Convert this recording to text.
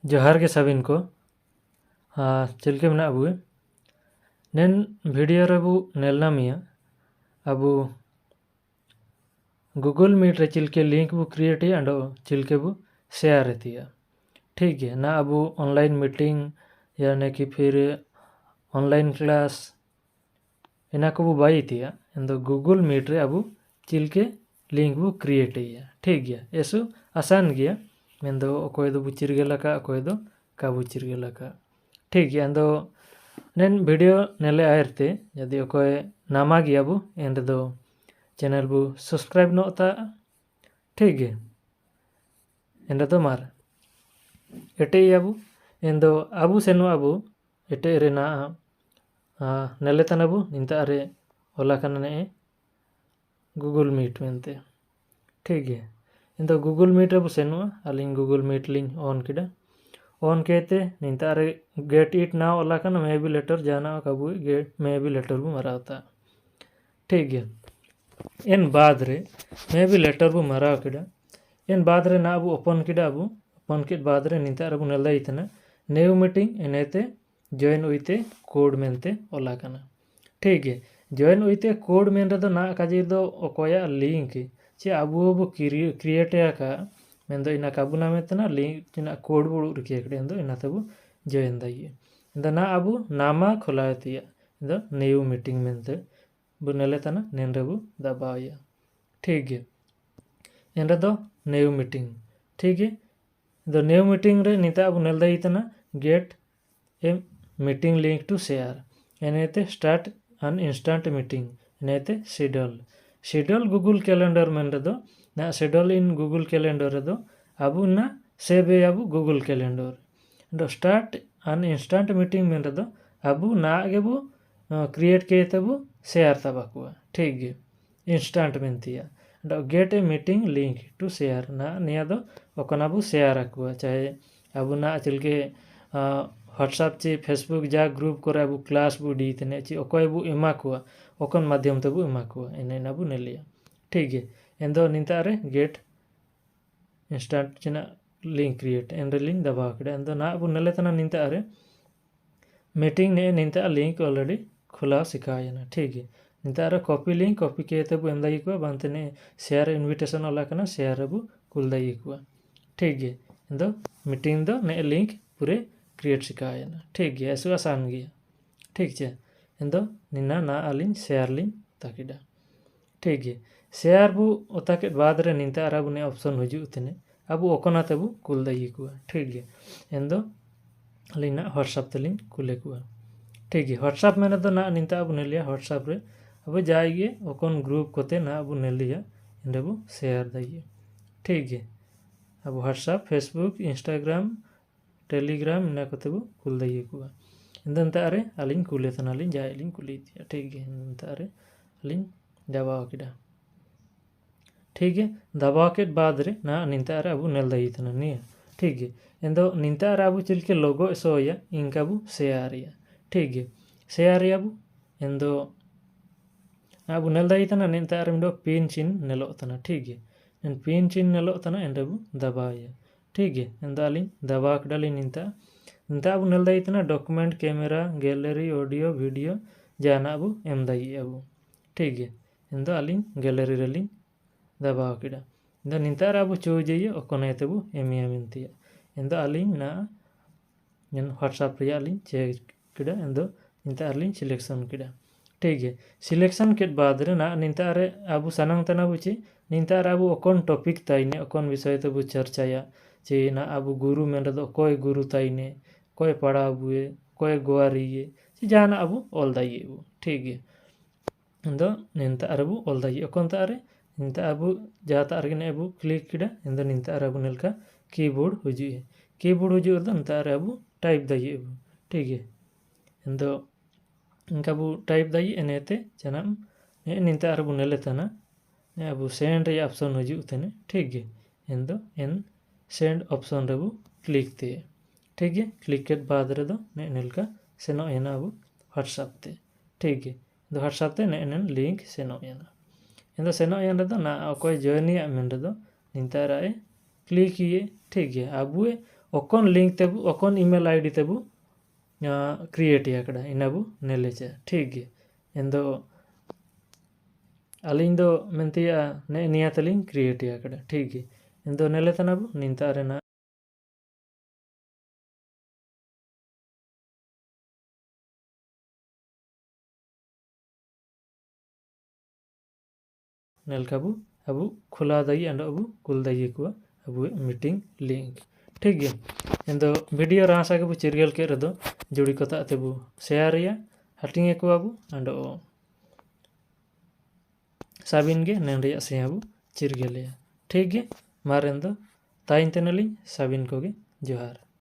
जोहार गे साबिन को चिलके मेना अबू नेन वीडियो रेबू नेलना मिया अबू गूगल मीट रे चिलके लिंक बू क्रिएट अंडो चिलके बू शेयर एतिया ठीक है ना अबू ऑनलाइन मीटिंग यानी कि फिर ऑनलाइन क्लास इना को बू बाई तिया इंदो गूगल मीट रे अबू चिलके लिंक बू क्रिएट ठीक है ऐसो आसान गया मेंदो अकोय दो बुचिर गेलका अकोय दो का बुचिर गेलका ठीक है अंदो नेन वीडियो नेले आयरते यदि अकोय नामा गया बू एंड दो चैनल बू सब्सक्राइब नोता ठीक है एंड दो मार एटे अबू एंदो अबू सेनो अबू एटे रेना नेले तनबू इंता अरे ओला कना ने गूगल मीट मेनते ठीक है इंदो गूगल मीट रे बू सेनो अलिंग गूगल मीट लिंग ऑन किडा ऑन कहते निंता रे गेट इट नाउ ओला कना मे बी लेटर जाना कबू गेट मे बी लेटर बू मरावता ठीक है इन बाद रे मे बी लेटर बू मराव किडा इन बाद रे ना अबू ओपन किडा अबू ओपन किड बाद रे निंता रे बू नेला इतना न्यू मीटिंग एनेते जॉइन उइते कोड मेनते ओला कना ठीक है जॉइन उइते कोड मेन रे दो ना काजी दो ओकोया लिंक चे अबू अबू क्रिएट का मेंदो इना काबू ना मेतना लिंक चिना कोड बू रिके कड़े इंदो इना तबू जॉइन दाइए इंदो ना अबू नामा खोलायतिया इंदो न्यू मीटिंग मेनते बू नेले तना नेन रे बू दबाया ठीक है एंड दो न्यू मीटिंग ठीक है दो न्यू मीटिंग रे निता अबू नेल दाई तना get a meeting link to share एनेते स्टार्ट अन इंस्टेंट मीटिंग एनेते शेड्यूल गूगल कैलेंडर मेन रे दो ना शेड्यूल इन गूगल कैलेंडर रे दो अबू ना सेव अबू गूगल कैलेंडर दो start an instant meeting main रे दो अबू ना गेबू क्रिएट के तबू शेयर तबाकुआ ठीक है इंस्टेंट मेनतिया दो get a meeting link to share ना निया दो ओकना बू शेयर आकुआ चाहे अबू ना चिलके व्हाट्सएप चे फेसबुक जा ग्रुप करे अबू क्लास बू डी तने चे ओकोय बू एमा कुआ ओकन माध्यम तबू एमा कुआ एने ना बू नेलिया ठीक है एंदो निंता रे गेट इंस्टेंट चिना लिंक क्रिएट एंड लिंक दबा कड़े एंदो ना अबू नेले तना निंता रे मीटिंग ने निंता लिंक ऑलरेडी खुला सिखायना ठीक है निंता रे कॉपी लिंक कॉपी के तबू एम दाई कुआ बांतने शेयर इनविटेशन वाला कना शेयर अबू कुल दाई कुआ ठीक है एंदो मीटिंग दो ने लिंक पूरे क्रिएट सिखायना ठीक है ऐसा आसान गया ठीक है एंदो निना ना अलिंग शेयर लिंग ताकिडा ठीक है शेयर बू ओताके बाद रे निंता अबू ने ऑप्शन हजू तने अबू ओकना तबू कुल दाई कुआ ठीक है एंदो अलिंग ना व्हाट्सएप तलिंग कुले कुआ ठीक है व्हाट्सएप में तो ना निंता अबू नेलिया व्हाट्सएप रे अब जाइए ओकन ग्रुप कोते ना अबू नेलिया एंड अबू शेयर दाइए ठीक है अब व्हाट्सएप फेसबुक इंस्टाग्राम टेलीग्राम इना कोते बू कुल दाइए कुआ इंदंता अरे अलिंग कुले तना अलिंग जाए अलिंग कुली दिया ठीक है इंदंता अरे अलिंग दबाव किडा ठीक है दबाव के बाद रे ना निंता अरे अबू नेल दाइए तना निया ठीक है इंदो निंता अरे अबू चिलके लोगो सोया इनका बू शेयर या ठीक है शेयर अबू इंदो अबू नेल दाइए तना निंता अरे मिडो पिन चिन नेलो तना ठीक है पिन चिन नेलो तना एंड अबू दबाया ठीक है इंदो अलिंग दबा कडाली निंता अबू नेल दाई तना document camera gallery audio video जाना अबू एम दाई अबू ठीक है इंदो अलिंग गैलरी रेलिंग दबा किडा इंदो निंता अबू चूजिए ओकोने तबू एमिया मिनतिया इंदो अलिंग ना व्हाट्सएप रे अलिंग चेक किडा इंदो निंता अलिंग सिलेक्शन किडा ठीक है सिलेक्शन के बाद रे ना निंता रे अबू सनंग तना बुची निंता अबू ओकोन टॉपिक ताइने ओकोन विषय तबू चर्चाया चे ना अबू गुरु मेन रे दो कोई गुरु ताइने कोई पढ़ा बुए कोई गुआरिए चे जाना अबू ऑल दाइए अबू ठीक है इंदो निंता अबू ऑल दाइए ओकोन तारे निंता अबू जाता अरगने अबू क्लिक किडा इंदो निंता अबू नेलका कीबोर्ड हुजुए कीबोर्ड हुजुए दो निंता अबू टाइप दाइए अबू ठीक है इंदो इनका अबू टाइप दाइए एनेते चनाम निंता अबू नेले तना अबू सेंड रे ऑप्शन हुजुए तने ठीक है इंदो एन सेंड ऑप्शन रेबू क्लिक ते ठीक है क्लिक के बाद रे दो ने नेलका सेनो एना अबू व्हाट्सएप ते ठीक है दो व्हाट्सएप ते ने एन लिंक सेनो एना इंदो सेनो एन रे दो ना कोई जॉइन या मेन रे दो निंता रे क्लिक किए ठीक है अबू ओकन लिंक तेबु ओकन ईमेल आईडी तेबु क्रिएट याकड़ा इनाबु नेलेचा ठीक गे एंदो अलिंग दो मेंतिया ने निया तलिंग क्रिएट याकड़ा ठीक गे एंदो नेले तनाबु निंता रेना नेलकाबु अबु खुला दई एंड अबु कुल दई को अबु मीटिंग लिंक ठीक गे एंदो वीडियो रासा के बु चिरगल के रदो जुड़ी कता तेबु शेयर या हटिंग को अबु एंड साबिन गे नेंडे से अबु चिरगल ठीक गे मारें दो ताइन तेनलिंग साबिन को गे जोहार।